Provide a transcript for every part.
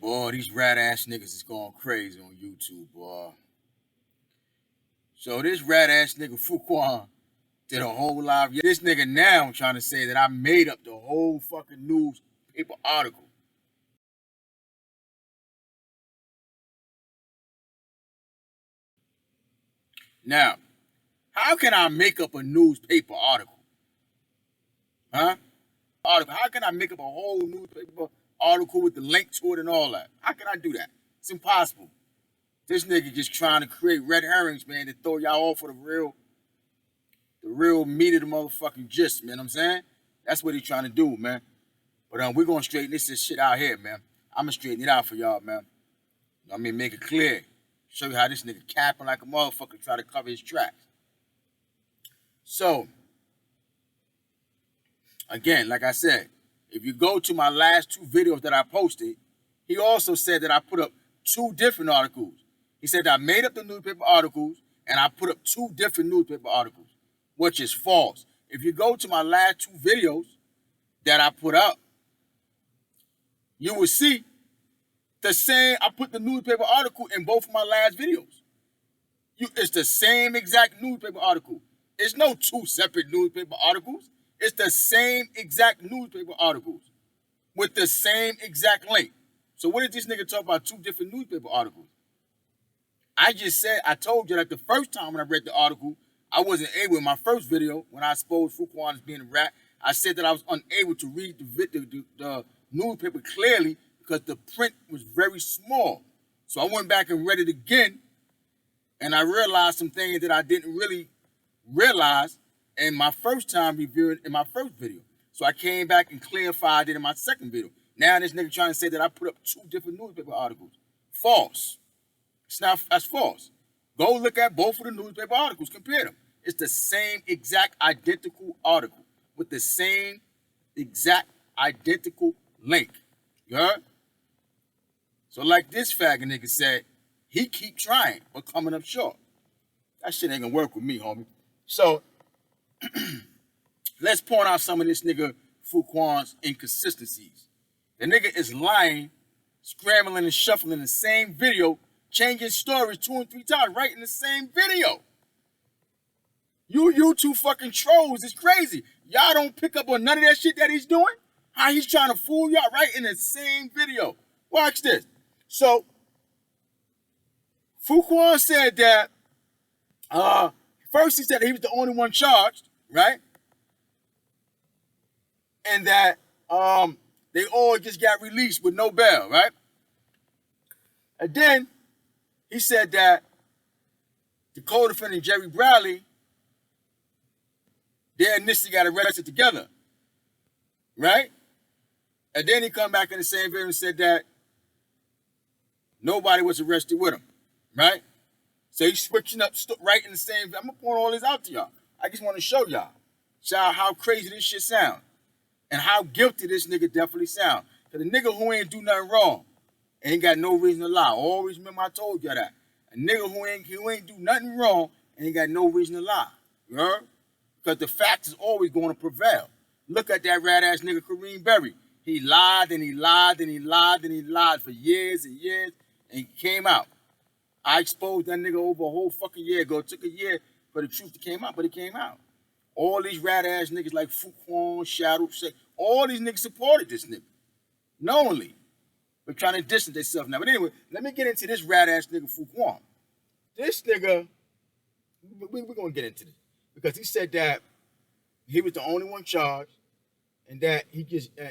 Boy, these rat-ass niggas is going crazy on YouTube, boy. So this rat-ass nigga Fruitquan did a whole live. This nigga now trying to say that I made up the whole fucking newspaper article. Now, how can I make up a newspaper article? Huh? How can I make up a whole newspaper article with the link to it and all that? How can I do that? It's impossible. This nigga just trying to create red herrings, man, to throw y'all off for the real meat of the motherfucking gist, man. I'm saying? That's what he's trying to do, man. But we're gonna straighten this shit out here, man. I'm gonna straighten it out for y'all, man. You know what I mean? Make it clear. Show you how this nigga capping like a motherfucker try to cover his tracks. So, again, like I said, if you go to my last 2 videos that I posted, he also said that I put up 2 different articles. He said that I made up the newspaper articles and I put up 2 different newspaper articles, which is false. If you go to my last 2 videos that I put up, you will see the same. I put the newspaper article in both of my last videos. It's the same exact newspaper article. It's no 2 separate newspaper articles. It's the same exact newspaper articles with the same exact link. So what did this nigga talk about 2 different newspaper articles? I told you that the first time when I read the article, I wasn't able, in my first video, when I exposed Fruitquan as being a rat, I said that I was unable to read the newspaper clearly because the print was very small. So I went back and read it again, and I realized some things that I didn't really realize in my first time reviewing in my first video. So I came back and clarified it in my second video. Now this nigga trying to say that I put up 2 different newspaper articles. False. That's false. Go look at both of the newspaper articles, compare them. It's the same exact identical article with the same exact identical link. You heard? So like this faggot nigga said, he keep trying, but coming up short. That shit ain't gonna work with me, homie. So, let's point out some of this nigga Fruitquan's inconsistencies. The nigga is lying, scrambling and shuffling the same video, changing stories 2 and 3 times, right in the same video. You YouTube fucking trolls is crazy. Y'all don't pick up on none of that shit that he's doing? How he's trying to fool y'all right in the same video. Watch this. So, Fruitquan said that, first he said that he was the only one charged, right? And that they all just got released with no bail, right? And then he said that the co-defendant Jerry Bradley, they initially got arrested together, right? And then he come back in the same video and said that nobody was arrested with him, right? So he's switching up right in the same. I'm gonna point all this out to y'all. I just want to show y'all how crazy this shit sound and how guilty this nigga definitely sound. Cause the nigga who ain't do nothing wrong ain't got no reason to lie. Always remember I told y'all that. A nigga who ain't do nothing wrong ain't got no reason to lie. You heard? Because the facts is always going to prevail. Look at that rat ass nigga Kareem Berry. He lied and he lied and he lied and he lied for years and years and he came out. I exposed that nigga over a whole fucking year ago. It took a year for the truth to came out, but it came out. All these rat-ass niggas like Fruitquan, Shadow, all these niggas supported this nigga. Knowingly. But trying to distance themselves now. But anyway, let me get into this rat-ass nigga Fruitquan. This nigga, we're going to get into this. Because he said that he was the only one charged and that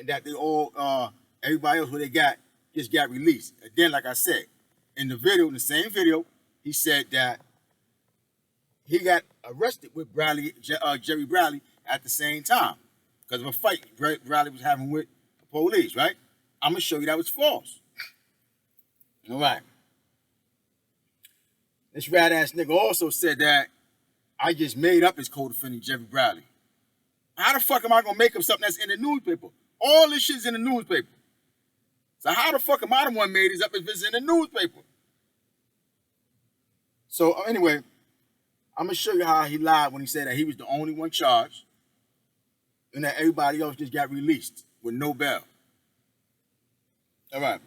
that they all, everybody else who they got, just got released. And then, like I said, in the same video, he said that he got arrested with Jerry Bradley at the same time because of a fight Bradley was having with the police, right? I'm going to show you that was false. All right. This rat-ass nigga also said that I just made up his co-defendant, Jerry Bradley. How the fuck am I going to make up something that's in the newspaper? All this shit's in the newspaper. So how the fuck am I the one made this up if it's in the newspaper? So anyway, I'm going to show you how he lied when he said that he was the only one charged and that everybody else just got released with no bail. All right.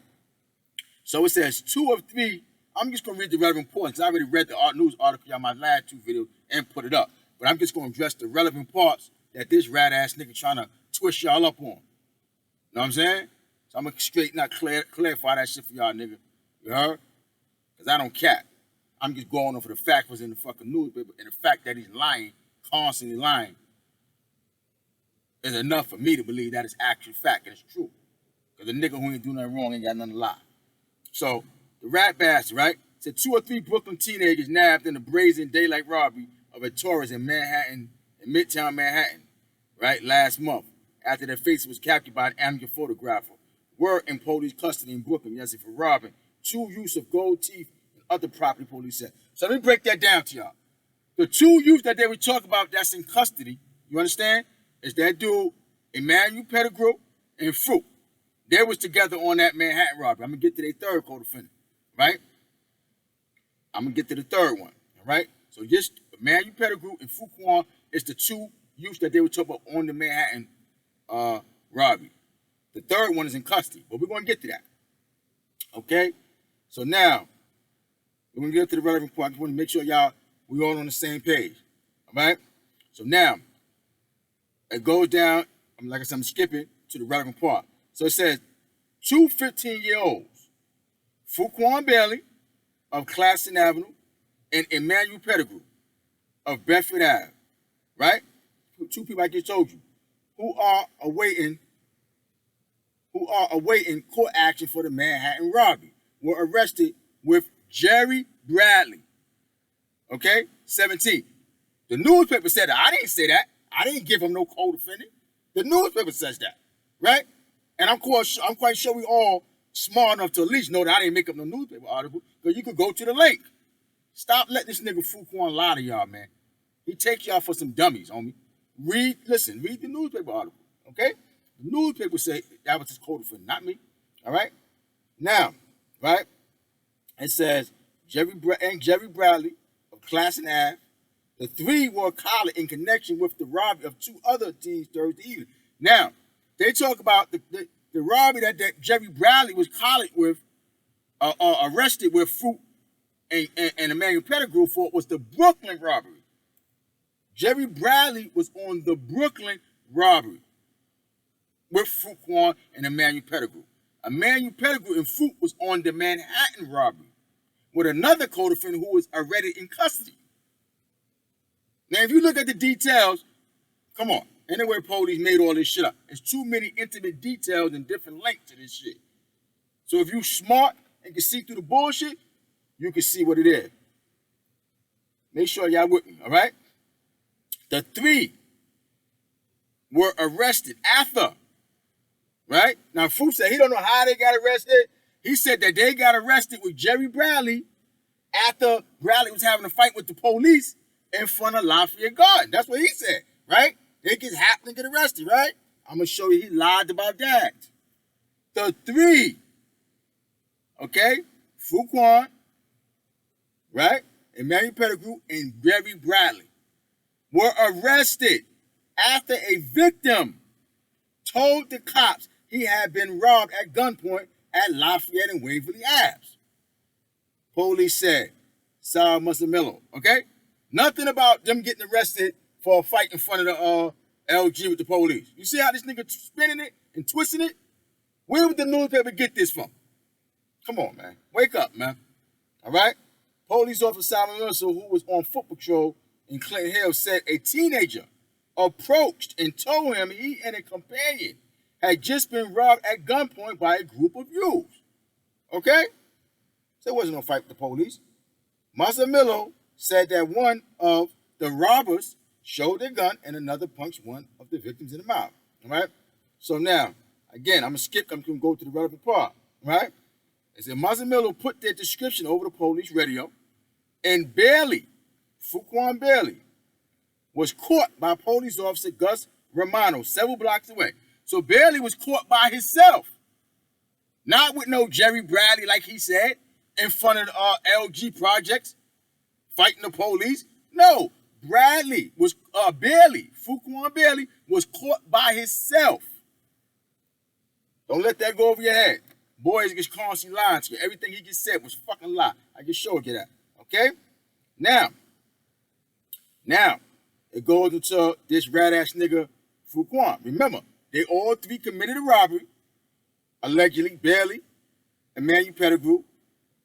So it says 2 of 3. I'm just going to read the relevant points. I already read the news article on my last 2 videos and put it up. But I'm just going to address the relevant parts that this rat-ass nigga trying to twist y'all up on. Know what I'm saying? So I'm going to straighten out, clarify that shit for y'all, nigga. You heard? Because I don't cap. I'm just going off of the fact was in the fucking newspaper, and the fact that he's lying, constantly lying, is enough for me to believe that it's actual fact and it's true. Because the nigga who ain't do nothing wrong ain't got nothing to lie. So, the rat bastard, right? Said 2 or 3 Brooklyn teenagers nabbed in a brazen daylight robbery of a tourist in Midtown Manhattan, right, last month, after their face was captured by an amateur photographer. Were in police custody in Brooklyn yesterday for robbing 2 youths of gold teeth and other property, police said. So let me break that down to y'all. The 2 youths that they were talking about that's in custody, you understand, is that dude, Emmanuel Pettigrew and Fruit. They was together on that Manhattan robbery. I'm going to get to their third co-defendant, right? I'm going to get to the third one, all right? So just Emmanuel Pettigrew and Fruitquan is the 2 youths that they were talking about on the Manhattan robbery. The third one is in custody, but we're going to get to that, okay? So now, we're going to get to the relevant point. I just want to make sure we all on the same page, all right? So now, it goes down, like I said, I'm skipping to the relevant part. So it says, 2 15-year-olds, Fruitquan Bailey of Claxton Avenue and Emmanuel Pettigrew of Bedford Ave, right? 2 people I just told you, who are awaiting court action for the Manhattan robbery, were arrested with Jerry Bradley, okay, 17. The newspaper said that. I didn't say that. I didn't give him no co-defendant. The newspaper says that, right? And I'm quite sure we all smart enough to at least know that I didn't make up no newspaper article, because you could go to the link. Stop letting this nigga Fruitquan lie to y'all, man. He take y'all for some dummies, homie. Read the newspaper article, okay? The newspaper say that was his co-defendant, not me, all right? Now, right, it says Jerry Bradley of Claxton Ave. The 3 were collared in connection with the robbery of 2 other teens Thursday evening. Now, they talk about the robbery that Jerry Bradley was collared with, arrested with Fruit and Emmanuel Pettigrew for, was the Brooklyn robbery. Jerry Bradley was on the Brooklyn robbery with Fruitquan and Emmanuel Pettigrew. Emmanuel Pettigrew and Fruit was on the Manhattan robbery with another co-defendant who was already in custody. Now, if you look at the details, come on. Anyway, police made all this shit up. There's too many intimate details and different links to this shit. So if you smart and can see through the bullshit, you can see what it is. Make sure y'all with me, all right? The 3 were arrested after, right? Now, Fruit said he don't know how they got arrested. He said that they got arrested with Jerry Bradley after Bradley was having a fight with the police in front of Lafayette Garden. That's what he said, right? They just happened to get arrested, right? I'm going to show you he lied about that. The 3, okay, Fruitquan, right, Emmanuel Pettigrew, and Jerry Bradley were arrested after a victim told the cops he had been robbed at gunpoint at Lafayette and Waverly Ave. Police said, Sarah Muslimillo, okay? Nothing about them getting arrested for a fight in front of the LG with the police. You see how this nigga spinning it and twisting it? Where would the newspaper get this from? Come on, man. Wake up, man. All right? Police officer Simon Russell, who was on foot patrol in Clinton Hill, said a teenager approached and told him he and a companion had just been robbed at gunpoint by a group of youths. Okay? So there wasn't no fight with the police. Masamillo said that one of the robbers showed their gun and another punched one of the victims in the mouth. All right? So now, again, I'm going to go to the relevant part. All right? It said Masamillo put their description over the police radio, and Bailey, Fruitquan Bailey, was caught by police officer Gus Romano several blocks away. So Bailey was caught by himself. Not with no Jerry Bradley, like he said, in front of the LG projects, fighting the police. No, Bradley was, Fruitquan Bailey was caught by himself. Don't let that go over your head. boys just constantly lying to you. Everything he just said was fucking lie. I just showed you that. Okay? Now, it goes into this rat-ass nigga, Fruitquan. Remember, they all three committed a robbery, allegedly, barely, Emmanuel Pettigrew,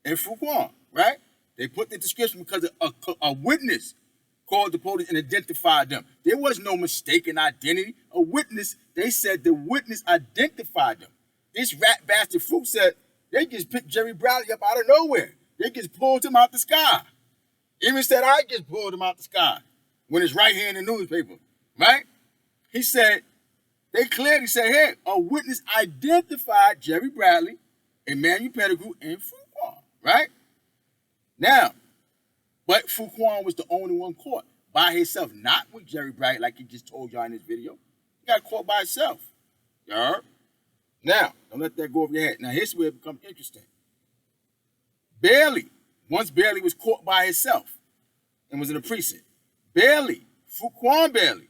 and Fruitquan, right? They put the description because a witness called the police and identified them. There was no mistaken identity. A witness, they said the witness identified them. This rat bastard Fruit said they just picked Jerry Bradley up out of nowhere. They just pulled him out the sky. Even said I just pulled him out the sky when it's right here in the newspaper, right? He said, they clearly said, hey, a witness identified Jerry Bradley, Emmanuel Pettigrew, and Fruitquan, right? Now, but Fruitquan was the only one caught by himself, not with Jerry Bradley, like he just told y'all in this video. He got caught by himself. You heard? Now, don't let that go over your head. Now, here's where it becomes interesting. Once Bailey was caught by himself and was in a precinct, Fruitquan Bailey,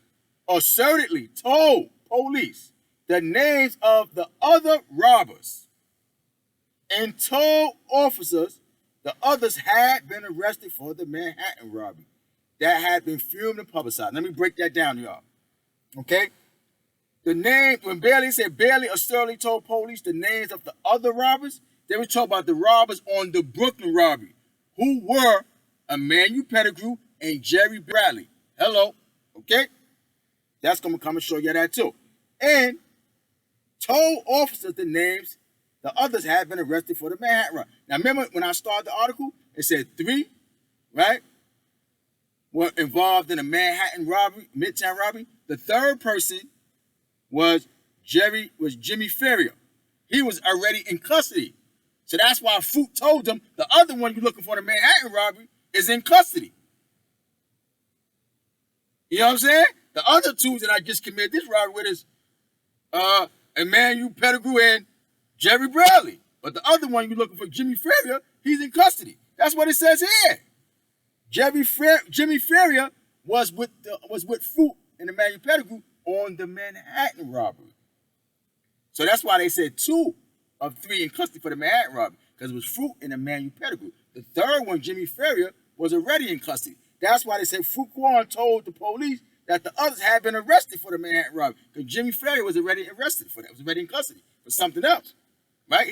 assertedly told police the names of the other robbers and told officers the others had been arrested for the Manhattan robbery that had been filmed and publicized. Let me break that down, y'all. Okay? The name, when Bailey said Bailey assertedly told police the names of the other robbers, they were talking about the robbers on the Brooklyn robbery, who were Emmanuel Pettigrew and Jerry Bradley. Hello. Okay? That's going to come and show you that too. And told officers the names the others had been arrested for the Manhattan robbery. Now, remember when I started the article, it said 3, right, were involved in a Manhattan robbery, Midtown robbery. The third person was Jimmy Ferrier. He was already in custody. So that's why Fruit told them the other one you're looking for, the Manhattan robbery, is in custody. You know what I'm saying? The other two that I just committed this robbery with is Emmanuel Pettigrew and Jerry Bradley. But the other one you're looking for, Jimmy Ferrier, he's in custody. That's what it says here. Jimmy Ferrier was with Fruit and Emmanuel Pettigrew on the Manhattan robbery. So that's why they said 2 of 3 in custody for the Manhattan robbery, because it was Fruit and Emmanuel Pettigrew. The third one, Jimmy Ferrier, was already in custody. That's why they said Fruitquan told the police that the others had been arrested for the Manhattan robbery, because Jimmy Ferrier was already arrested for that, was already in custody for something else, right?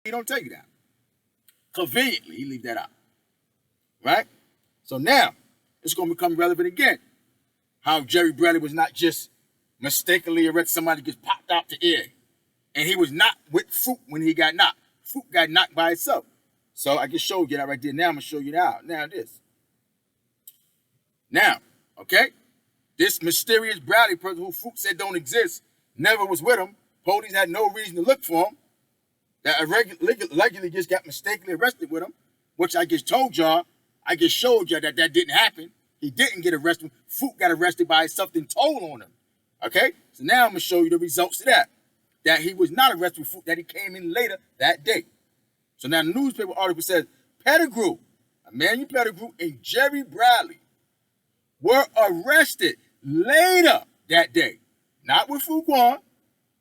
He don't take it out. Conveniently, he leave that out, right? So now, it's going to become relevant again. How Jerry Bradley was not just mistakenly arrested, somebody gets popped out the ear. And he was not with Fruit when he got knocked. Fruit got knocked by itself. So I just showed you that right there. Now I'm going to show you now. Now this. Now, okay? This mysterious Bradley person who Fruit said don't exist, never was with him. Police had no reason to look for him. That allegedly just got mistakenly arrested with him, which I just told y'all. I just showed you that that didn't happen. He didn't get arrested. Fruit got arrested by something told on him. Okay? So now I'm going to show you the results of that. That he was not arrested with Fruit, that he came in later that day. So now the newspaper article says, Pettigrew, Emmanuel Pettigrew, and Jerry Bradley were arrested later that day. Not with Fruitquan.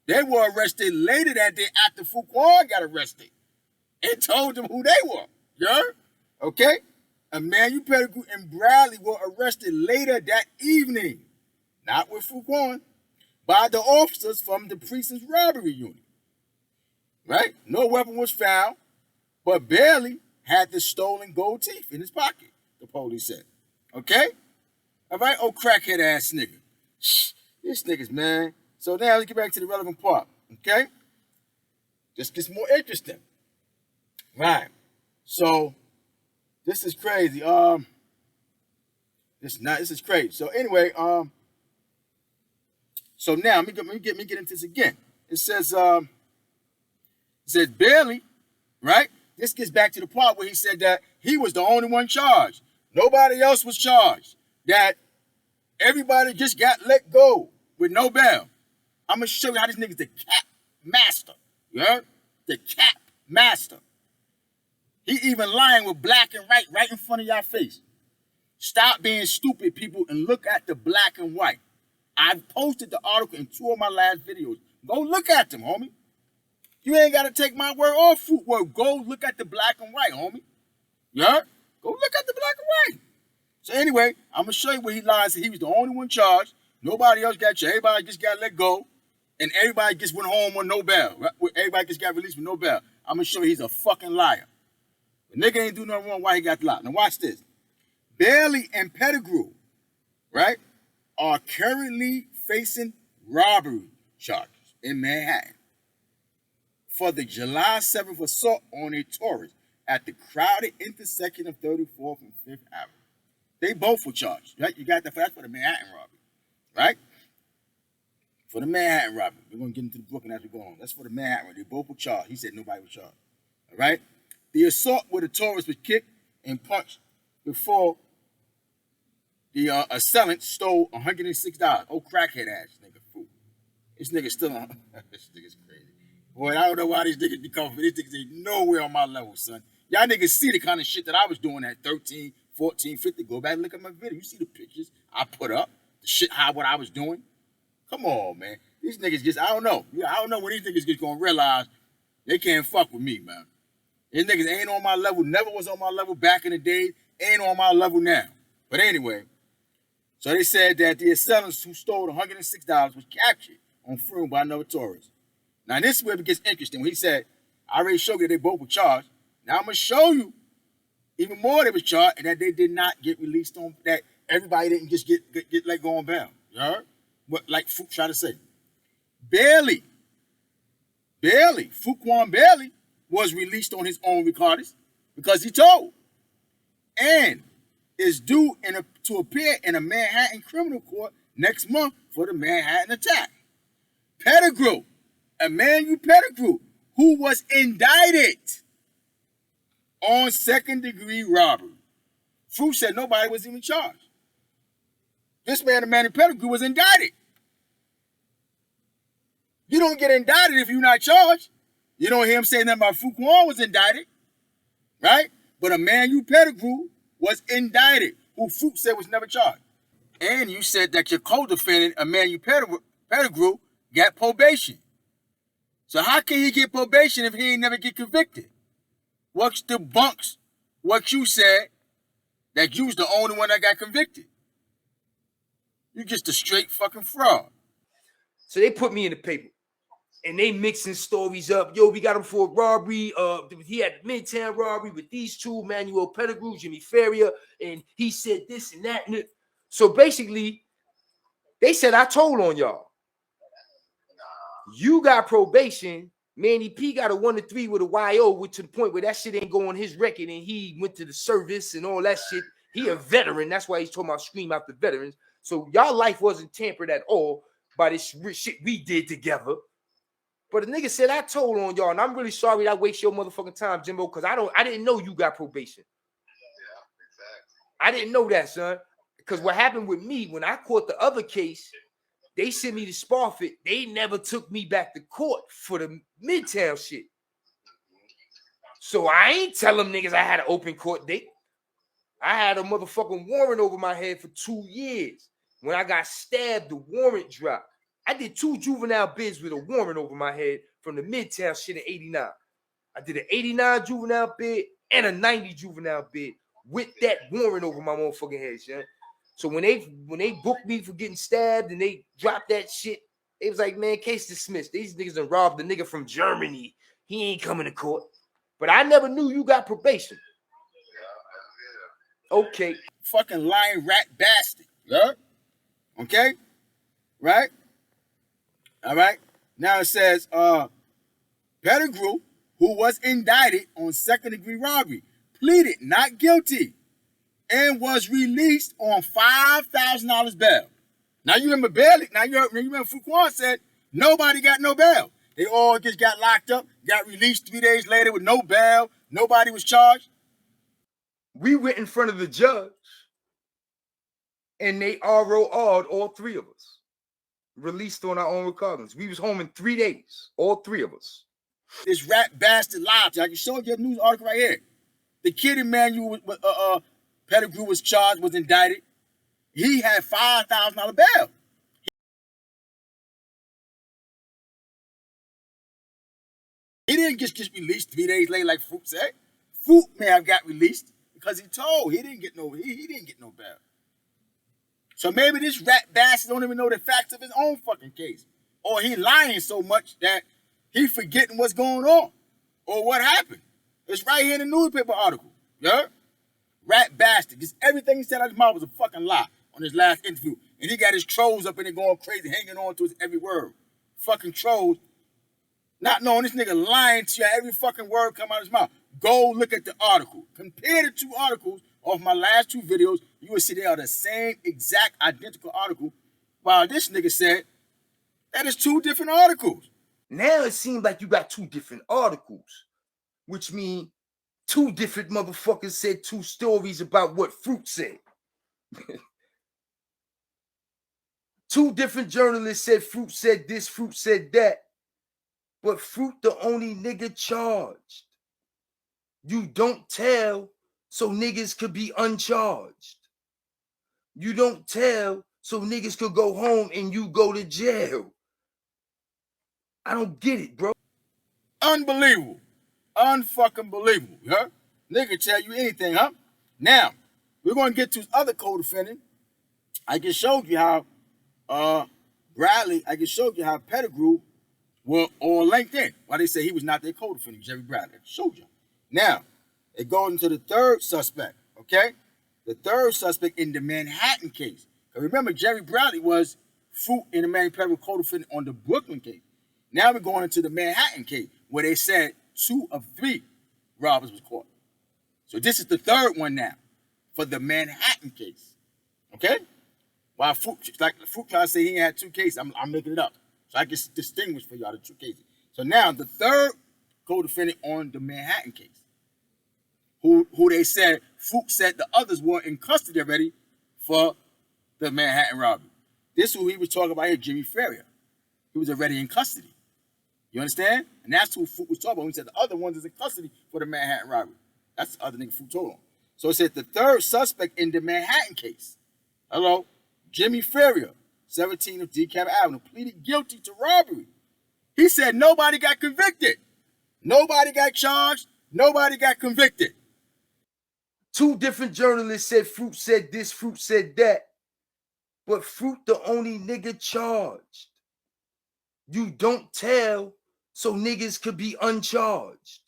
They were arrested later that day after Fruitquan got arrested and told them who they were. You heard? Okay? Emmanuel Pettigrew and Bradley were arrested later that evening, not with Fruitquan, by the officers from the precinct's robbery unit. Right? No weapon was found, but Bailey had the stolen gold teeth in his pocket, the police said. Okay? All right? Oh, crackhead ass nigga. Shh, this niggas, man. So now let's get back to the relevant part. Okay? This gets more interesting. Right. So this is crazy. This is crazy. So anyway, so now let me get into this again. It says Bailey, right? This gets back to the part where he said that he was the only one charged. Nobody else was charged. That everybody just got let go with no bail. I'm gonna show you how this nigga's the cap master. You heard? The cap master. He even lying with black and white right in front of y'all face. Stop being stupid, people, and look at the black and white. I've posted the article in 2 of my last videos. Go look at them, homie. You ain't got to take my word or Fruitquan. Go look at the black and white, homie. You heard? Go look at the black and white. So anyway, I'm going to show you where he lies. He was the only one charged. Nobody else got charged. Everybody just got let go. And everybody just went home with no bail. Everybody just got released with no bail. I'm going to show you he's a fucking liar. The nigga ain't do nothing wrong. Why he got locked? Now watch this. Bailey and Pettigrew, right, are currently facing robbery charges in Manhattan for the July 7th assault on a tourist at the crowded intersection of 34th and 5th Avenue. They both were charged, right? You got that's for the Manhattan robbery, right? For the Manhattan robbery. We're going to get into the Brooklyn as we go on. That's for the Manhattan robbery. They both were charged. He said nobody was charged, all right? The assault where the tourist was kicked and punched before the assailant stole $106. Oh, crackhead ass nigga fool. This nigga still on. This nigga's crazy. Boy, I don't know why these niggas be coming for. These niggas ain't nowhere on my level, son. Y'all niggas see the kind of shit that I was doing at 13, 14, 15. Go back and look at my video. You see the pictures I put up, the shit, what I was doing. Come on, man. These niggas just, I don't know. I don't know when these niggas just gonna realize they can't fuck with me, man. These niggas ain't on my level, never was on my level back in the day, ain't on my level now. But anyway, so they said that the assailants who stole $106 was captured on film by another tourist. Now this is where it gets interesting. When he said, I already showed you that they both were charged. Now I'm gonna show you even more they was charged and that they did not get released on, that everybody didn't just get let go on bail. You heard? What, like Fruit tried to say. Fruitquan Bailey was released on his own recordings because he told, and is due to appear in a Manhattan criminal court next month for the Manhattan attack. Pettigrew, Emmanuel Pettigrew, who was indicted on second-degree robbery. Fruit said nobody was even charged. This man, Emmanuel Pettigrew, was indicted. You don't get indicted if you're not charged. You don't hear him saying nothing about Fruitquan was indicted, right? But Emmanuel Pettigrew was indicted, who Fruit said was never charged. And you said that your co-defendant, Emmanuel Pettigrew, got probation. So how can he get probation if he ain't never get convicted? What debunks what you said, that you was the only one that got convicted? You just a straight fucking fraud. So they put me in the paper. And they mixing stories up. Yo, we got him for a robbery. He had Midtown robbery with these two, Emmanuel Pettigrew, Jimmy Ferrier, and he said this and that. So basically, they said I told on y'all. You got probation. Manny P got a 1-3 with a YO, which to the point where that shit ain't go on his record, and he went to the service and all that shit. He a veteran. That's why he's talking about scream out the veterans. So y'all life wasn't tampered at all by this shit we did together. But the nigga said I told on y'all, and I'm really sorry that I waste your motherfucking time, Jimbo, because I didn't know you got probation. Yeah, exactly. I didn't know that, son. Because what happened with me, when I caught the other case, they sent me to Sparfit. They never took me back to court for the Midtown shit. So I ain't tell them niggas I had an open court date. I had a motherfucking warrant over my head for 2 years. When I got stabbed, the warrant dropped. I did 2 juvenile bids with a warrant over my head from the Midtown shit in 89. I did an 89 juvenile bid and a 90 juvenile bid with that warrant over my motherfucking head, son. So when they booked me for getting stabbed and they dropped that shit, it was like, man, case dismissed. These niggas done robbed the nigga from Germany. He ain't coming to court. But I never knew you got probation. Yeah. Okay. Fucking lying rat bastard. Yeah? Okay? Right? All right. Now it says, Pettigrew, who was indicted on second-degree robbery, pleaded not guilty and was released on $5,000 bail. Now you remember Bailey. Now you remember Fruitquan said nobody got no bail. They all just got locked up, got released 3 days later with no bail. Nobody was charged. We went in front of the judge, and they ROR'd all 3 of us. Released on our own recognizance. We was home in 3 days, all 3 of us. This rat bastard lied to you. I can show you a news article right here. The kid Emmanuel Pettigrew was charged, was indicted. He had $5,000 bail. He didn't just get released 3 days later like Fruit said. Fruit may have got released because he told he didn't get no bail. So maybe this rat bastard don't even know the facts of his own fucking case. Or he lying so much that he forgetting what's going on. Or what happened. It's right here in the newspaper article. Yeah? Rat bastard. Just everything he said out of his mouth was a fucking lie on his last interview. And he got his trolls up in there going crazy, hanging on to his every word. Fucking trolls. Not knowing this nigga lying to you, every fucking word come out of his mouth. Go look at the article. Compare the two articles of my last two videos. You will see they are the same exact identical article. While this nigga said that is two different articles. Now it seems like you got two different articles, which means two different motherfuckers said two stories about what Fruit said. Two different journalists said Fruit said this, Fruit said that. But Fruit the only nigga charged. You don't tell so niggas could be uncharged. You don't tell so niggas could go home and you go to jail. I don't get it, bro. Unbelievable. Unfucking believable, huh? Nigga tell you anything, huh? Now, we're going to get to his other co-defendant. I just showed you how Pettigrew were on LinkedIn. Why they say he was not their co-defendant, Jerry Bradley. I showed you. Now, it goes into the third suspect, okay? The third suspect in the Manhattan case. Remember, Jerry Bradley was Fruit and Emmanuel Pettigrew co-defendant on the Brooklyn case. Now we're going into the Manhattan case, where they said 2 of 3 robbers was caught. So this is the third one now for the Manhattan case, okay? While Fruit trying to say he had 2 cases, I'm making it up. So I can distinguish for y'all the 2 cases. So now the third co-defendant on the Manhattan case, who they said, Fruit said the others were in custody already for the Manhattan robbery. This is who he was talking about here, Jimmy Ferrier. He was already in custody. You understand? And that's who Fruit was talking about when he said the other ones is in custody for the Manhattan robbery. That's the other nigga Fruit told him. So it said the third suspect in the Manhattan case, Jimmy Ferrier, 17 of DeKalb Avenue, pleaded guilty to robbery. He said nobody got convicted. Nobody got charged. Nobody got convicted. 2 different journalists said Fruit said this, Fruit said that. But Fruit the only nigga charged. You don't tell so niggas could be uncharged.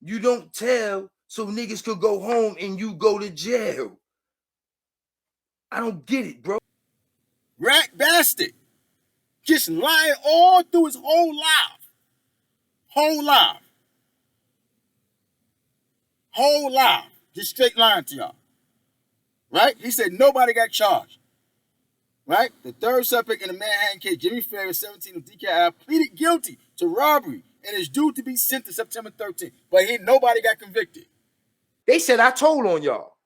You don't tell so niggas could go home and you go to jail. I don't get it, bro. Rat bastard. Just lying all through his whole life. Whole life. Just straight lying to y'all. Right? He said nobody got charged. Right? The third suspect in the Manhattan case, Jimmy Ferrier, 17 of DeKalb Avenue, pleaded guilty to robbery and is due to be sentenced September 13th. But nobody got convicted. They said I told on y'all.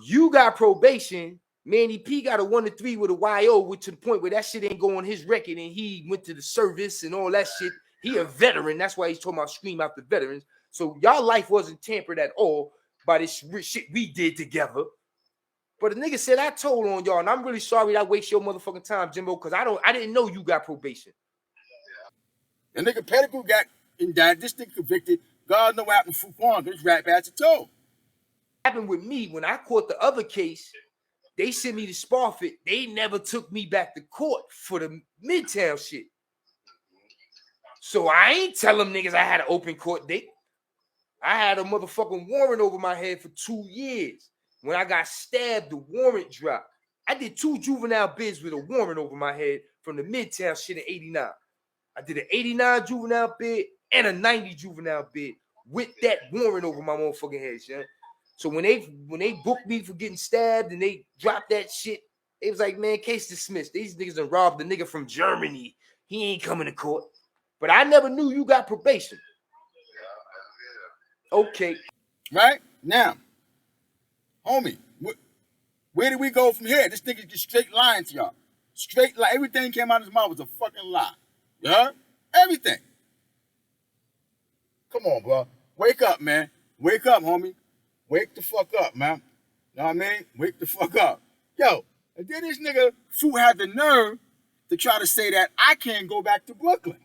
You got probation. Manny P got a 1 to 3 with a YO, which to the point where that shit ain't go on his record, and he went to the service and all that shit. He a veteran. That's why he's talking about scream out the veterans. So y'all life wasn't tampered at all by this shit we did together. But the nigga said I told on y'all, and I'm really sorry I waste your motherfucking time, Jimbo, because I didn't know you got probation. The nigga Pettigrew got indicted. This nigga convicted. God know what happened to Fruitquan, because this rat bastard told. Happened with me when I caught the other case. They sent me to Sparford. They never took me back to court for the Midtown shit. So I ain't tell them niggas I had an open court date. I had a motherfucking warrant over my head for 2 years. When I got stabbed, the warrant dropped. I did 2 juvenile bids with a warrant over my head from the Midtown shit in 89. I did an 89 juvenile bid and a 90 juvenile bid with that warrant over my motherfucking head, son. So when they booked me for getting stabbed and they dropped that shit, it was like, man, case dismissed. These niggas done robbed the nigga from Germany. He ain't coming to court. But I never knew you got probation. Okay. Right? Now, homie, where did we go from here? This nigga just straight lying to y'all. Straight lie. Everything came out of his mouth was a fucking lie. You heard? Everything. Come on, bro. Wake up, man. Wake up, homie. Wake the fuck up, man. Know what I mean? Wake the fuck up. Yo, and then this nigga Fruit had the nerve to try to say that I can't go back to Brooklyn.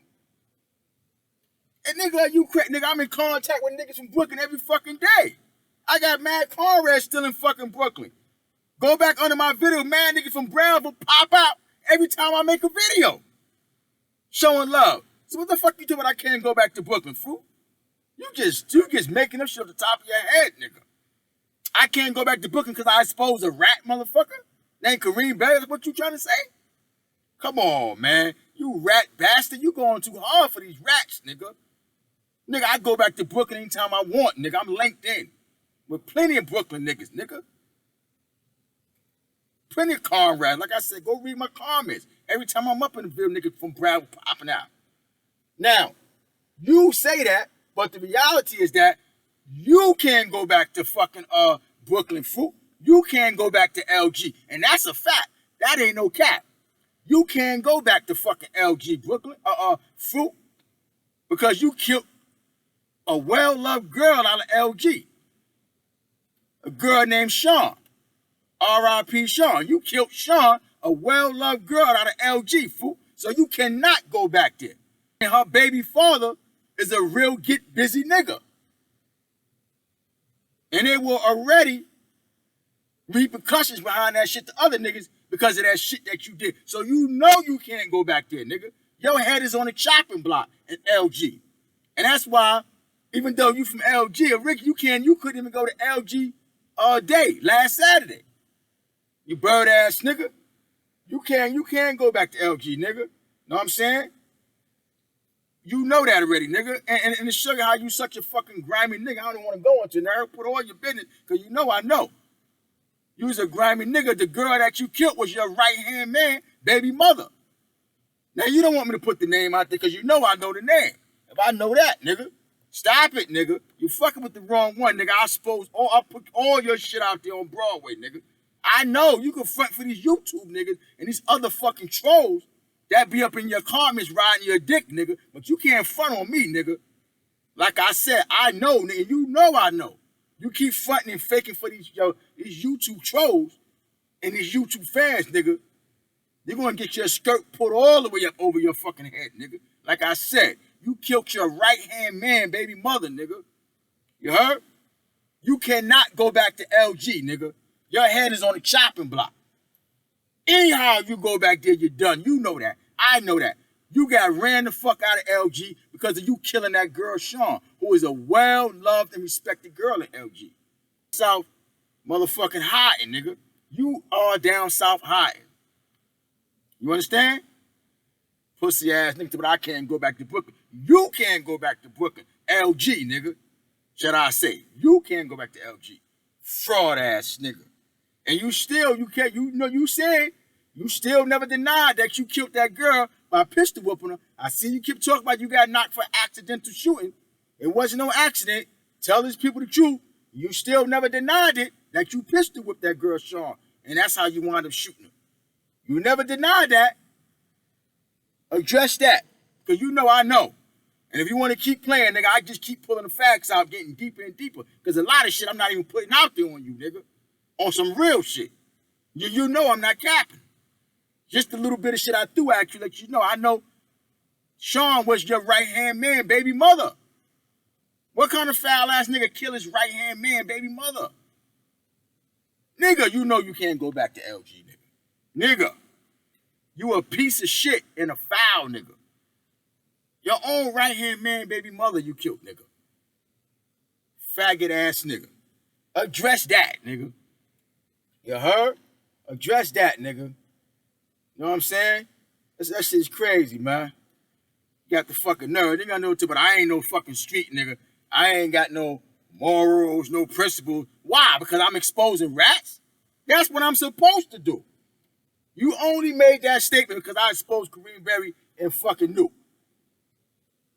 And nigga, like you crazy, nigga, I'm in contact with niggas from Brooklyn every fucking day. I got mad comrades still in fucking Brooklyn. Go back under my video, mad niggas from Brownsville pop out every time I make a video. Showing love. So what the fuck you talking about I can't go back to Brooklyn, Fruit? You just making up shit off the top of your head, nigga. I can't go back to Brooklyn because I exposed a rat, motherfucker? Named Kareem Berry, that's what you trying to say? Come on, man. You rat bastard. You going too hard for these rats, nigga. Nigga, I go back to Brooklyn anytime I want, nigga. I'm linked in with plenty of Brooklyn niggas, nigga. Plenty of comrades. Like I said, go read my comments. Every time I'm up in the video, niggas from Broward popping out. Now, you say that, but the reality is that you can't go back to fucking Brooklyn, Fruit. You can't go back to LG. And that's a fact. That ain't no cap. You can't go back to fucking LG, Brooklyn, Fruit, because you killed a well-loved girl out of LG. A girl named Sean. R.I.P. Sean. You killed Sean, a well-loved girl out of LG, Fruit. So you cannot go back there. And her baby father is a real get-busy nigga. And there were already repercussions behind that shit to other niggas because of that shit that you did. So you know you can't go back there, nigga. Your head is on a chopping block in LG. And that's why, even though you from LG, Rick, you couldn't even go to LG all day, last Saturday. You bird ass nigga. You can't go back to LG, nigga. Know what I'm saying? You know that already, nigga. And to show you how you such a fucking grimy nigga, I don't want to go into now. Put all your business, because you know I know. You was a grimy nigga. The girl that you killed was your right-hand man, baby mother. Now, you don't want me to put the name out there because you know I know the name. If I know that, nigga, stop it, nigga. You fucking with the wrong one, nigga. I'll put all your shit out there on Broadway, nigga. I know you can front for these YouTube niggas and these other fucking trolls that be up in your comments riding your dick, nigga. But you can't front on me, nigga. Like I said, I know, nigga. You know I know. You keep fronting and faking for these YouTube trolls and these YouTube fans, nigga. You're going to get your skirt put all the way up over your fucking head, nigga. Like I said, you killed your right-hand man, baby mother, nigga. You heard? You cannot go back to LG, nigga. Your head is on the chopping block. Anyhow, you go back there, you're done. You know that. I know that. You got ran the fuck out of LG because of you killing that girl, Sean, who is a well-loved and respected girl in LG. South motherfucking hiding, nigga. You are down south hiding. You understand? Pussy ass nigga, but I can't go back to Brooklyn. You can't go back to Brooklyn. LG, nigga. Should I say? You can't go back to LG. Fraud ass nigga. And you still never denied that you killed that girl by pistol whooping her. I see you keep talking about you got knocked for accidental shooting. It wasn't no accident. Tell these people the truth. You still never denied it that you pistol whipped that girl, Sean. And that's how you wound up shooting her. You never denied that. Address that. Because you know I know. And if you want to keep playing, nigga, I just keep pulling the facts out, getting deeper and deeper. Because a lot of shit I'm not even putting out there on you, nigga. On some real shit. You know I'm not capping. Just a little bit of shit I threw at you, let you know. I know Sean was your right-hand man, baby mother. What kind of foul-ass nigga kill his right-hand man, baby mother? Nigga, you know you can't go back to LG, nigga. Nigga, you a piece of shit and a foul nigga. Your own right-hand man, baby mother, you killed, nigga. Faggot-ass nigga. Address that, nigga. You heard? Address that, nigga. You know what I'm saying? That shit's crazy, man. You got the fucking nerve. They got no, but I ain't no fucking street nigga. I ain't got no morals, no principles. Why? Because I'm exposing rats? That's what I'm supposed to do. You only made that statement because I exposed Kareem Berry and fucking Nuke.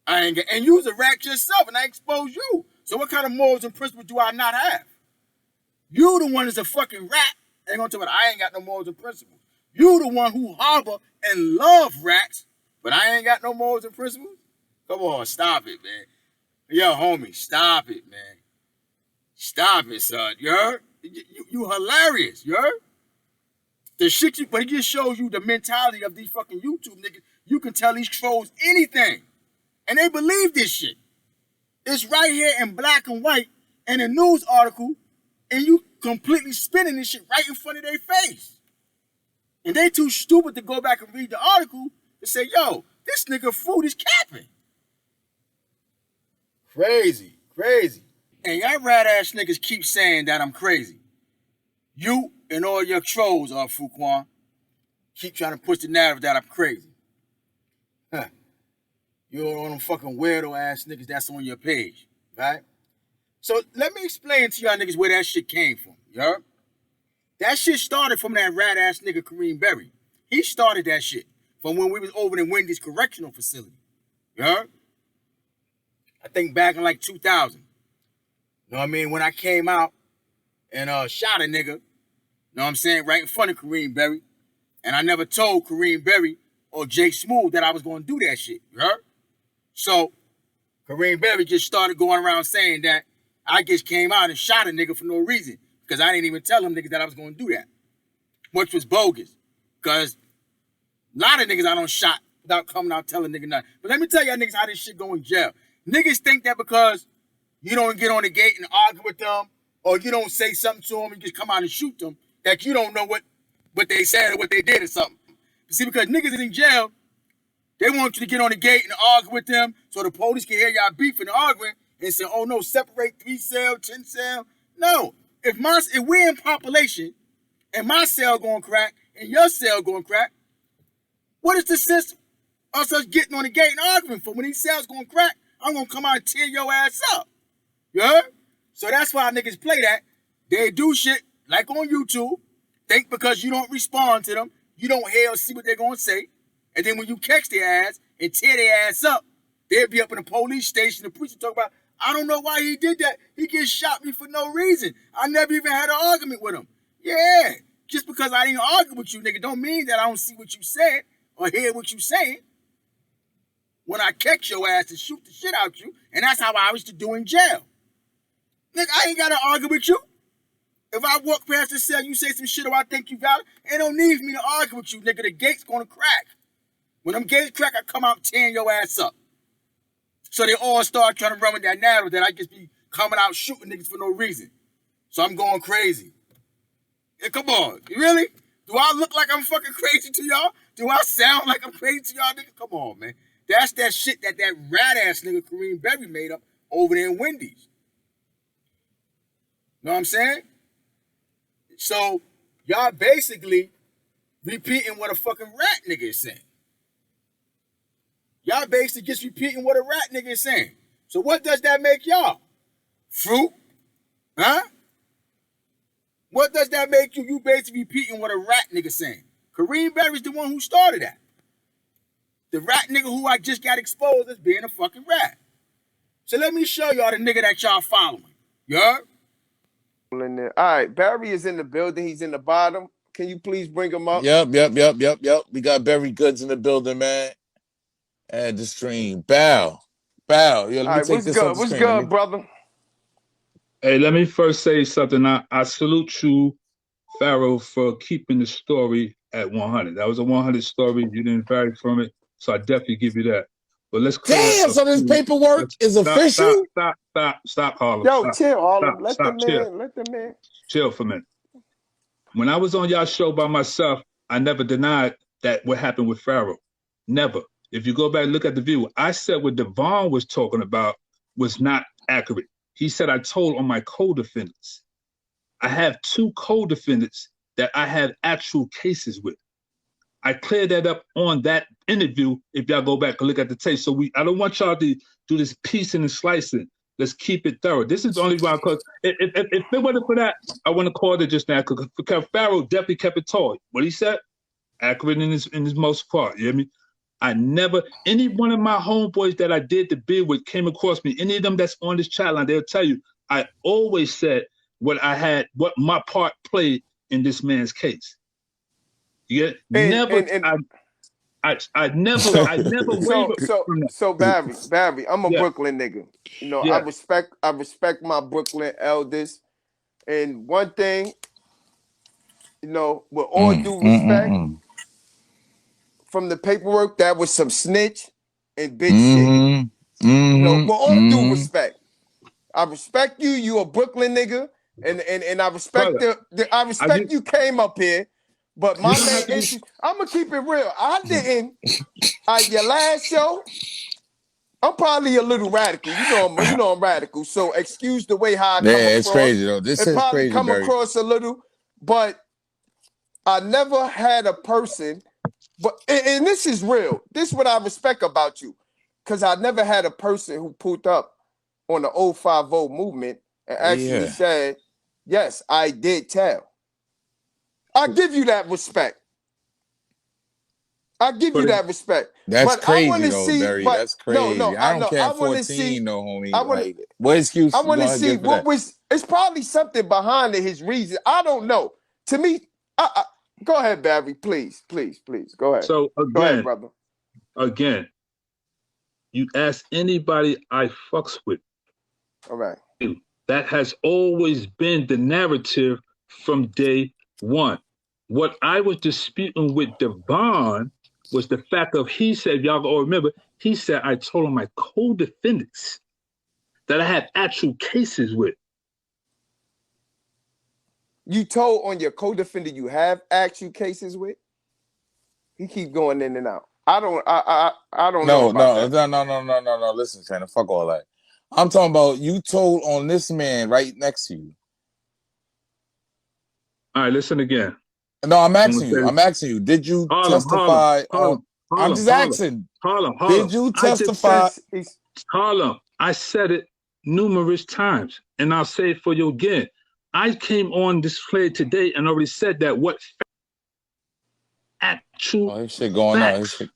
And you was a rat yourself, and I exposed you. So what kind of morals and principles do I not have? You the one that's a fucking rat. Ain't gonna tell me I ain't got no morals and principles. You the one who harbor and love rats, but I ain't got no morals and principles. Come on, stop it, man. Yo, homie, stop it, man. Stop it, son. You heard? You hilarious, you heard? The shit you, but it just shows you the mentality of these fucking YouTube niggas. You can tell these trolls anything, and they believe this shit. It's right here in black and white in a news article, and you completely spinning this shit right in front of their face. And they too stupid to go back and read the article and say, yo, this nigga Fruit is capping. Crazy, crazy. And y'all rat ass niggas keep saying that I'm crazy. You and all your trolls, Fruitquan, keep trying to push the narrative that I'm crazy. Huh. You're all them fucking weirdo ass niggas that's on your page, right? So let me explain to y'all niggas where that shit came from, you heard? That shit started from that rat ass nigga Kareem Berry. He started that shit from when we was over in Wendy's correctional facility, you heard? I think back in like 2000. You know what I mean? When I came out and shot a nigga, you know what I'm saying, right in front of Kareem Berry. And I never told Kareem Berry or Jay Smooth that I was going to do that shit, you heard? So Kareem Berry just started going around saying that I just came out and shot a nigga for no reason because I didn't even tell them niggas that I was going to do that, which was bogus because a lot of niggas I don't shot without coming out telling nigga nothing. But let me tell y'all niggas how this shit go in jail. Niggas think that because you don't get on the gate and argue with them or you don't say something to them and just come out and shoot them, that you don't know what they said or what they did or something. You see, because niggas is in jail, they want you to get on the gate and argue with them so the police can hear y'all beefing and arguing and say, oh no, separate 3 cell, 10 cell. No, if we're in population and my cell going crack and your cell going crack, what is the sense of us getting on the gate and arguing for? When these cells going crack, I'm going to come out and tear your ass up. You heard? So that's why niggas play that. They do shit like on YouTube, think because you don't respond to them, you don't hear or see what they're going to say. And then when you catch their ass and tear their ass up, they'll be up in the police station. The police will talk about, I don't know why he did that. He just shot me for no reason. I never even had an argument with him. Yeah, just because I didn't argue with you, nigga, don't mean that I don't see what you said or hear what you saying. When I catch your ass and shoot the shit out you, and that's how I used to do in jail. Nigga, I ain't got to argue with you. If I walk past the cell, you say some shit or I think you valid, it don't need me to argue with you, nigga. The gate's gonna crack. When them gates crack, I come out tearing your ass up. So they all start trying to run with that narrative that I just be coming out shooting niggas for no reason. So I'm going crazy. Yeah, come on. Really? Do I look like I'm fucking crazy to y'all? Do I sound like I'm crazy to y'all, nigga? Come on, man. That's that shit that rat-ass nigga Kareem Berry made up over there in Wendy's. Know what I'm saying? So y'all basically repeating what a fucking rat nigga is saying. Y'all basically just repeating what a rat nigga is saying. So what does that make y'all? Fruit? Huh? What does that make you? You basically repeating what a rat nigga saying. Kareem Berry's the one who started that. The rat nigga who I just got exposed as being a fucking rat. So let me show y'all the nigga that y'all following. You heard? In there. All right, Barry is in the building. He's in the bottom. Can you please bring him up? Yep. We got Berry Goods in the building, man. Add the stream. Bow. Yo, let me take this off the What's screen. good, brother? Hey, let me first say something. I salute you, Pharaoh, for keeping the story at 100. That was a 100 story. You didn't vary from it. So I definitely give you that. But let's clear Damn, so this paperwork is official? Stop, Harlem. Yo, chill, Harlem. Let the man. Chill for a minute. When I was on y'all show by myself, I never denied that what happened with Pharaoh. Never. If you go back and look at the view, I said what Devon was talking about was not accurate. He said I told on my co-defendants. I have 2 co-defendants that I have actual cases with. I cleared that up on that interview if y'all go back and look at the tape. So I don't want y'all to do this piecing and slicing. Let's keep it thorough. This is the only one, because if it wasn't for that, I wouldn't have called it just now, because Pharaoh definitely kept it tall. What he said, accurate in his most part. You hear me? I never, any one of my homeboys that I did the bid with came across me, any of them that's on this chat line, they'll tell you, I always said what my part played in this man's case. Yeah, I never wavered from that. So Barry, I'm a Yeah. Brooklyn nigga. You know, Yeah. I respect my Brooklyn elders. And one thing, you know, with all due respect, from the paperwork, that was some snitch and bitch shit. You know, with all due respect, I respect you. You a Brooklyn nigga, and I respect Brother, I respect you came up here. But my don't main have to be- issue, I'm gonna keep it real. I didn't. Your last show, I'm probably a little radical. You know I'm radical. So excuse the way how I come across. It's crazy though. This it is probably crazy, come Barry. across a little, but I never had a person. But and this is real. This is what I respect about you, because I never had a person who pulled up on the 050 movement and actually said, "Yes, I did tell." I give you that respect. I give you that respect. That's but crazy I want to though, see, Barry. but That's crazy. no, I don't care I at want to 14, see, no, homie. I want Like, what excuse I you want to gonna see give for what that? was. It's probably something behind it. His reason. I don't know. To me, go ahead, Barry. Please, go ahead. So Go ahead, brother. Again, you ask anybody I fucks with. All right. That has always been the narrative from day one. What I was disputing with Devon was the fact of, he said, y'all all remember, he said, I told him my co-defendants that I had actual cases with. You told on your co-defendant you have actual cases with? He keep going in and out. I don't know about that. No. Listen, Shannon, fuck all that. I'm talking about you told on this man right next to you. All right, listen again. No, I'm asking you. Did you testify on? I'm just asking. Harlem. Did you testify? Harlem, I said it numerous times, and I'll say it for you again. I came on display today and already said that what actual this shit going facts. on.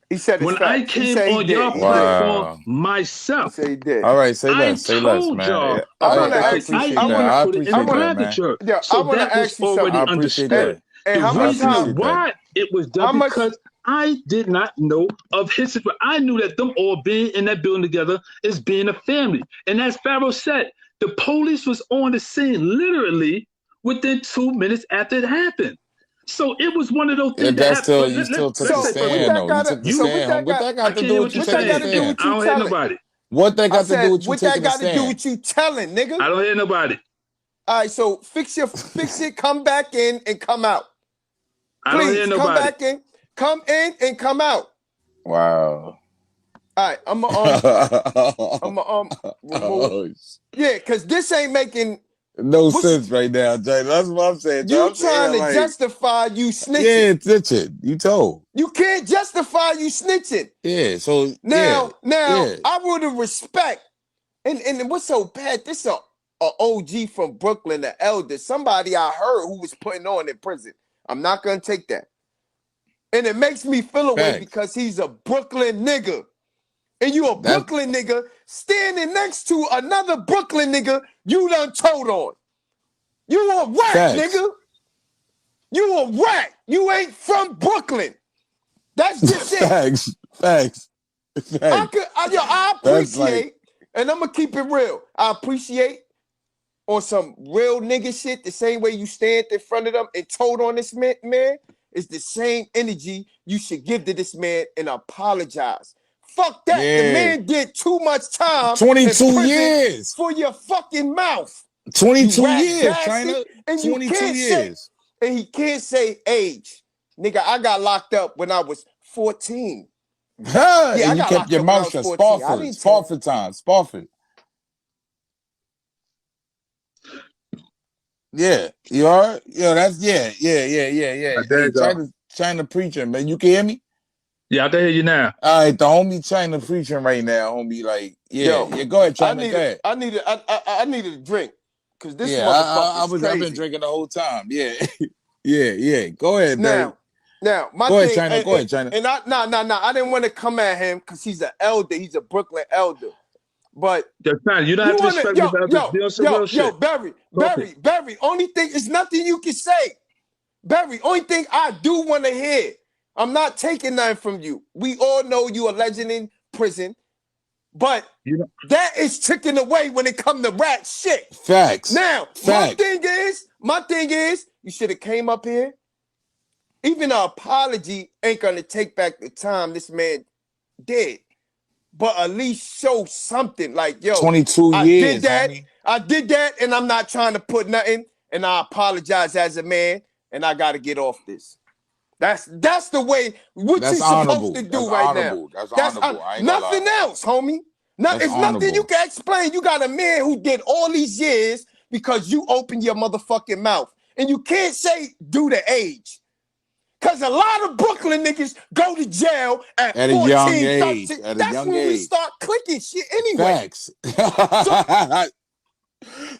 He said when I came on your platform myself. He did. All right, say less, man. Y'all, I want to I appreciate even that. put it in the bracket. So that was already understood. And the reason why it was done because I did not know of his situation. I knew that them all being in that building together is being a family. And as Pharaoh said, the police was on the scene literally within 2 minutes after it happened. So it was one of those things that happened. You still took the stand, though. You took the stand. What that got to do with you taking the stand? I don't hear nobody. What that got to do with you taking the stand? What that got to do with you telling, nigga? I don't hear nobody. All right, so fix it, come back in and come out. I don't hear nobody. Come back in, come in and come out. Wow. All right, I'm remove. Yeah, because this ain't making no sense right now, Jay. That's what I'm saying. You trying to justify you snitching. Yeah, snitching. You told. You can't justify you snitching. Yeah, so now, I would have respect. And what's so bad? This a OG from Brooklyn, the elder, somebody I heard who was putting on in prison. I'm not gonna take that. And it makes me feel away because he's a Brooklyn nigga. And you a Brooklyn nigga standing next to another Brooklyn nigga you done told on. You a rat, nigga. You a rat. You ain't from Brooklyn. That's just it. Facts. I appreciate, and I'm going to keep it real. I appreciate on some real nigga shit, the same way you stand in front of them and told on this man is the same energy you should give to this man and apologize. Fuck that. Yeah. The man did too much time. 22 years. For your fucking mouth. 22 years, China. And 22 years. And he can't say age. Nigga, I got locked up when I was 14. Huh, yeah, and you kept your mouth shut. Spofford time. Spofford. Yeah. You are? Yo, that's yeah. Hey, China preaching, man. You can hear me? Yeah, I can hear you now. All right, the homie China preaching right now, homie. Like, yeah, go ahead, China. I needed a drink. Cause this motherfucker is crazy. I've been drinking the whole time. Yeah. yeah. Go ahead, Now, my go thing, ahead, China. Go ahead, China. And I didn't want to come at him because he's an elder. He's a Brooklyn elder. But you don't have to respect me. Barry. Only thing is nothing you can say. Barry, only thing I do want to hear I'm not taking nothing from you. We all know you a legend in prison, but that is taken away when it come to rat shit. Facts. Now, my thing is, you should have came up here. Even an apology ain't gonna take back the time this man did, but at least show something. Like, yo, 22 years, homie. I did that, and I'm not trying to put nothing. And I apologize as a man, and I got to get off this. That's the way what you're supposed to do right now. That's honorable. Nothing else, homie. It's nothing you can explain. You got a man who did all these years because you opened your motherfucking mouth. And you can't say due to age. Because a lot of Brooklyn niggas go to jail at 14, a young age. 13. At a That's young when age. we start clicking shit anyway. Facts.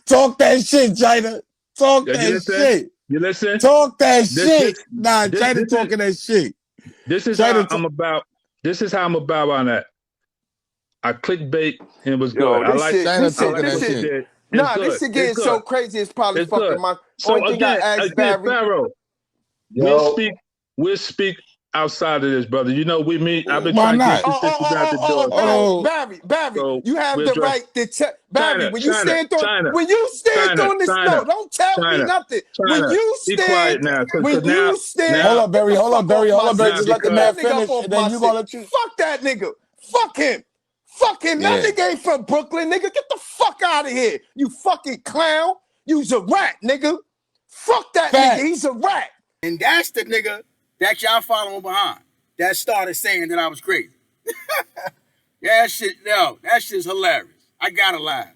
Talk that shit, China. Talk that shit. You listen? Talk that shit. China talking that shit. This is how I'm about. This is how I'm about on that. I clickbait and it was good. I like China talking that shit. Nah, this shit getting so crazy. It's probably fucking my. So only thing I asked Barry. Pharaoh, we'll speak outside of this, brother. You know, we meet. I've been Why trying not? to get you Barry, So you have the right to tell Barry when you stand on this note. Don't tell me nothing. When you stand, be quiet now. When you stand, hold up, Barry. Just let the man finish, and then you gonna fuck that nigga. Fuck him. Fuck him. That nigga ain't from Brooklyn, nigga. Get the fuck out of here. You fucking clown. You's a rat, nigga. Fuck that nigga. He's a rat. And that's the nigga that y'all following behind that started saying that I was crazy. That shit's hilarious. I gotta laugh.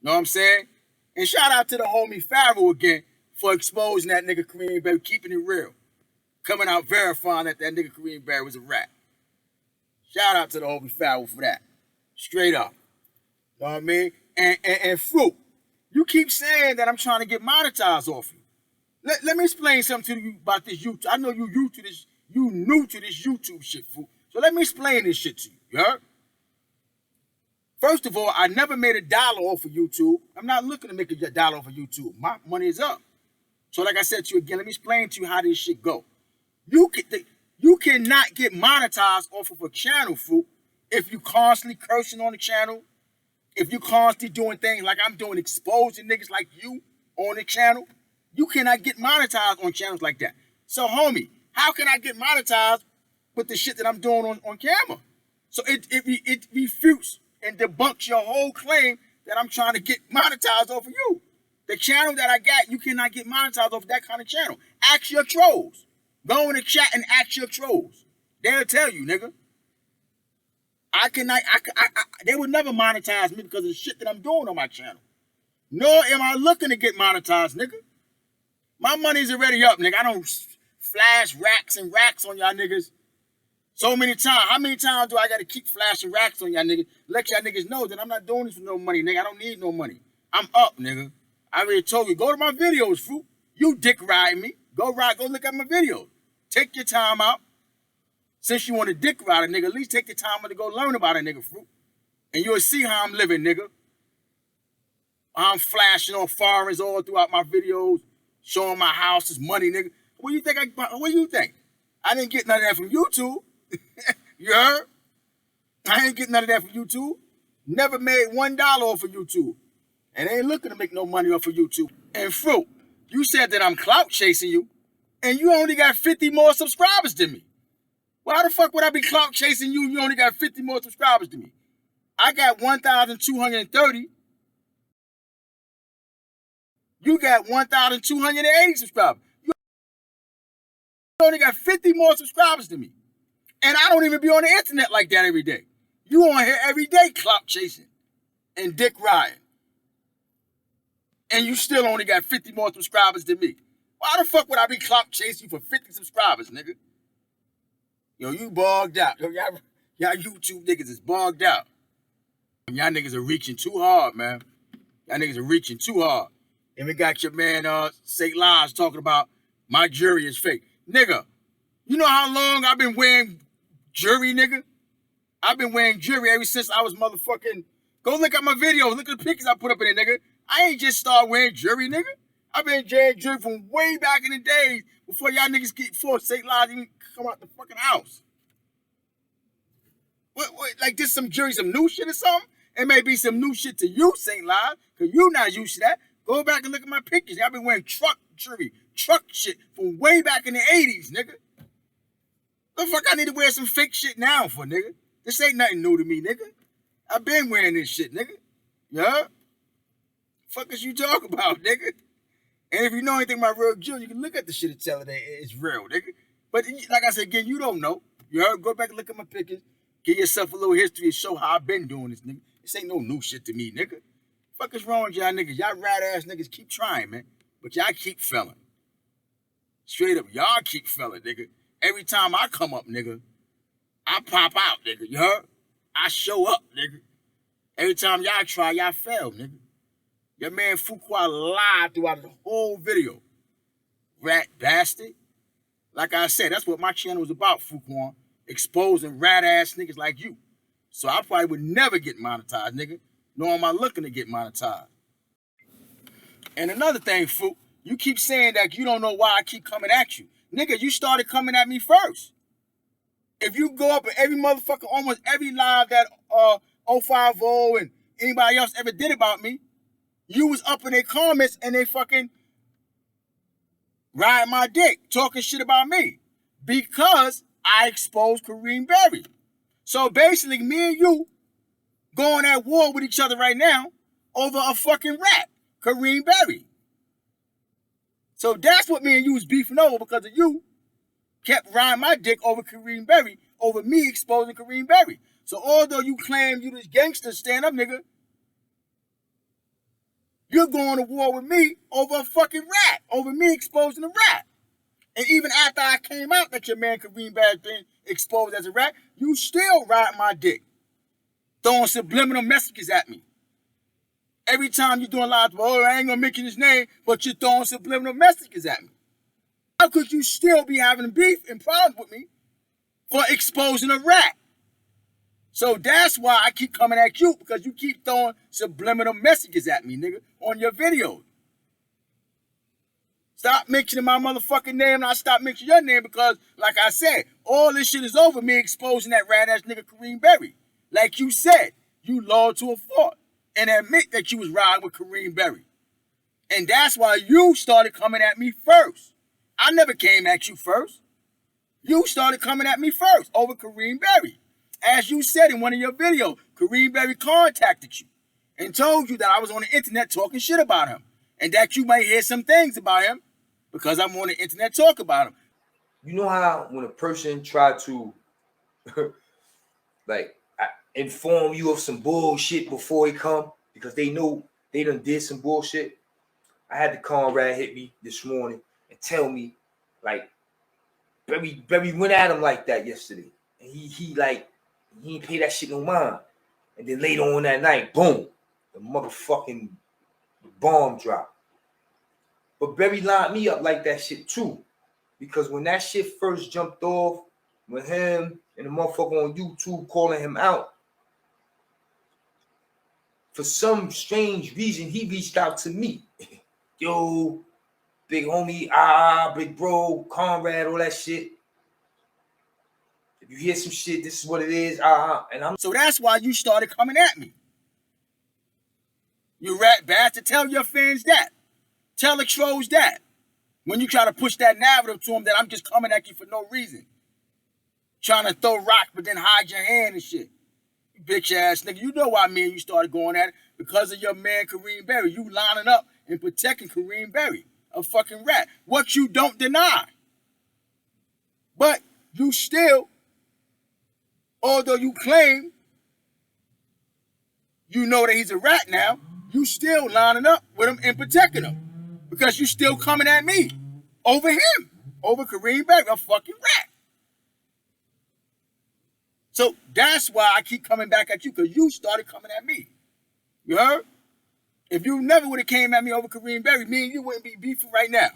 Know what I'm saying? And shout out to the homie Farrell again for exposing that nigga Kareem Barry, keeping it real. Coming out verifying that nigga Kareem Barry was a rat. Shout out to the homie Farrell for that. Straight up. Know what I mean? And Fruit, you keep saying that I'm trying to get monetized off you. Let me explain something to you about this YouTube. I know you new to this YouTube shit, Fruit. So let me explain this shit to you. You heard? First of all, I never made $1 off of YouTube. I'm not looking to make $1 off of YouTube. My money is up. So like I said to you again, let me explain to you how this shit go. You cannot get monetized off of a channel, Fruit, if you constantly cursing on the channel, if you constantly doing things like I'm doing, exposing niggas like you on the channel. You cannot get monetized on channels like that. So, homie, how can I get monetized with the shit that I'm doing on camera? So it refutes and debunks your whole claim that I'm trying to get monetized off of you. The channel that I got, you cannot get monetized off that kind of channel. Ask your trolls. Go in the chat and ask your trolls. They'll tell you, nigga. They would never monetize me because of the shit that I'm doing on my channel. Nor am I looking to get monetized, nigga. My money's already up, nigga. I don't flash racks and racks on y'all niggas so many times. How many times do I got to keep flashing racks on y'all niggas? Let y'all niggas know that I'm not doing this for no money, nigga. I don't need no money. I'm up, nigga. I already told you, go to my videos, Fruit. You dick ride me. Go look at my videos. Take your time out. Since you want to dick ride a nigga, at least take the time to go learn about a nigga, Fruit. And you'll see how I'm living, nigga. I'm flashing on foreigns all throughout my videos. Showing my houses, money, nigga. What do you think? I didn't get none of that from YouTube. You heard? I ain't getting none of that from YouTube. Never made $1 off of YouTube. And ain't looking to make no money off of YouTube. And Fruit, you said that I'm clout chasing you, and you only got 50 more subscribers than me. Why the fuck would I be clout chasing you? You only got 50 more subscribers than me. I got 1,230. You got 1,280 subscribers. You only got 50 more subscribers than me. And I don't even be on the internet like that every day. You on here every day clout chasing and dick riding. And you still only got 50 more subscribers than me. Why the fuck would I be clout chasing you for 50 subscribers, nigga? Yo, you bogged out. Yo, y'all YouTube niggas is bogged out. Y'all niggas are reaching too hard, man. Y'all niggas are reaching too hard. And we got your man, St. Lies talking about my jury is fake. Nigga, you know how long I've been wearing jury, nigga? I've been wearing jury ever since I was motherfucking... Go look at my videos. Look at the pictures I put up in there, nigga. I ain't just started wearing jury, nigga. I've been wearing jury from way back in the days before y'all niggas before St. Lies even come out the fucking house. What, like this some new shit or something? It may be some new shit to you, St. Live, because you not used to that. Go back and look at my pictures. I've been wearing truck shit from way back in the 80s, nigga. The fuck I need to wear some fake shit now for, nigga? This ain't nothing new to me, nigga. I've been wearing this shit, nigga. Yeah? Fuck is you talking about, nigga? And if you know anything about real Jill, you can look at the shit and tell it that it's real, nigga. But like I said, again, you don't know. You heard? Go back and look at my pictures. Give yourself a little history and show how I've been doing this, nigga. This ain't no new shit to me, nigga. Fuck is wrong with y'all niggas? Y'all rat-ass niggas keep trying, man. But y'all keep failing. Straight up, y'all keep failing, nigga. Every time I come up, nigga, I pop out, nigga. You heard? I show up, nigga. Every time y'all try, y'all fail, nigga. Your man Fruitquan lied throughout the whole video. Rat bastard. Like I said, that's what my channel was about, Fruitquan. Exposing rat-ass niggas like you. So I probably would never get monetized, nigga. Nor am I looking to get monetized. And another thing, Fruit, you keep saying that you don't know why I keep coming at you. Nigga, you started coming at me first. If you go up at every motherfucker, almost every live that 050 and anybody else ever did about me, you was up in their comments and they fucking riding my dick, talking shit about me. Because I exposed Kareem Berry. So basically, me and you going at war with each other right now over a fucking rat, Kareem Berry. So that's what me and you was beefing over because of you kept riding my dick over Kareem Berry, over me exposing Kareem Berry. So although you claim you this gangster stand-up nigga, you're going to war with me over a fucking rat, over me exposing a rat. And even after I came out that your man Kareem Berry been exposed as a rat, you still ride my dick, throwing subliminal messages at me. Every time you're doing live, oh, I ain't gonna mention his name, but you're throwing subliminal messages at me. How could you still be having beef and problems with me for exposing a rat? So that's why I keep coming at you, because you keep throwing subliminal messages at me, nigga, on your videos. Stop mentioning my motherfucking name and I stop mentioning your name because, like I said, all this shit is over me exposing that rat-ass nigga Kareem Berry. Like you said, you loyal to a fault and admit that you was riding with Kareem Berry. And that's why you started coming at me first. I never came at you first. You started coming at me first over Kareem Berry. As you said in one of your videos, Kareem Berry contacted you and told you that I was on the internet talking shit about him and that you might hear some things about him because I'm on the internet talking about him. You know how when a person try to like inform you of some bullshit before he come because they know they done did some bullshit? I had the comrade hit me this morning and tell me, like, Berry went at him like that yesterday. And he ain't pay that shit no mind. And then later on that night, boom, the motherfucking bomb dropped. But Berry lined me up like that shit too. Because when that shit first jumped off, with him and the motherfucker on YouTube calling him out, for some strange reason, he reached out to me. Yo, big homie, big bro, comrade, all that shit. If you hear some shit, this is what it is, and I'm. So that's why you started coming at me. You rat bastard, tell your fans that. Tell the trolls that. When you try to push that narrative to them that I'm just coming at you for no reason. Trying to throw rocks, but then hide your hand and shit. You bitch ass nigga. You know why me and you started going at it? Because of your man Kareem Berry. You lining up and protecting Kareem Berry. A fucking rat. What you don't deny. But you still, although you claim you know that he's a rat now, you still lining up with him and protecting him. Because you still coming at me over him, over Kareem Berry, a fucking rat. So that's why I keep coming back at you, because you started coming at me. You heard? If you never would have came at me over Kareem Berry, me and you wouldn't be beefing right now.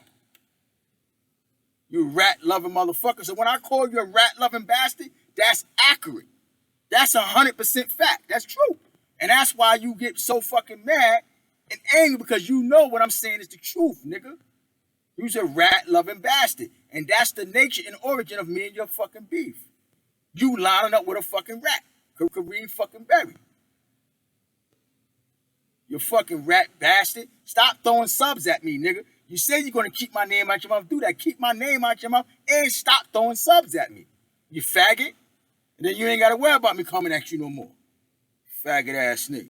You rat-loving motherfucker. So when I call you a rat-loving bastard, that's accurate. That's 100% fact. That's true. And that's why you get so fucking mad and angry, because you know what I'm saying is the truth, nigga. You was a rat-loving bastard. And that's the nature and origin of me and your fucking beef. You lining up with a fucking rat. Kareem fucking Berry. You fucking rat bastard. Stop throwing subs at me, nigga. You say you're going to keep my name out your mouth. Do that. Keep my name out your mouth and stop throwing subs at me. You faggot. And then you ain't got to worry about me coming at you no more. Faggot ass nigga.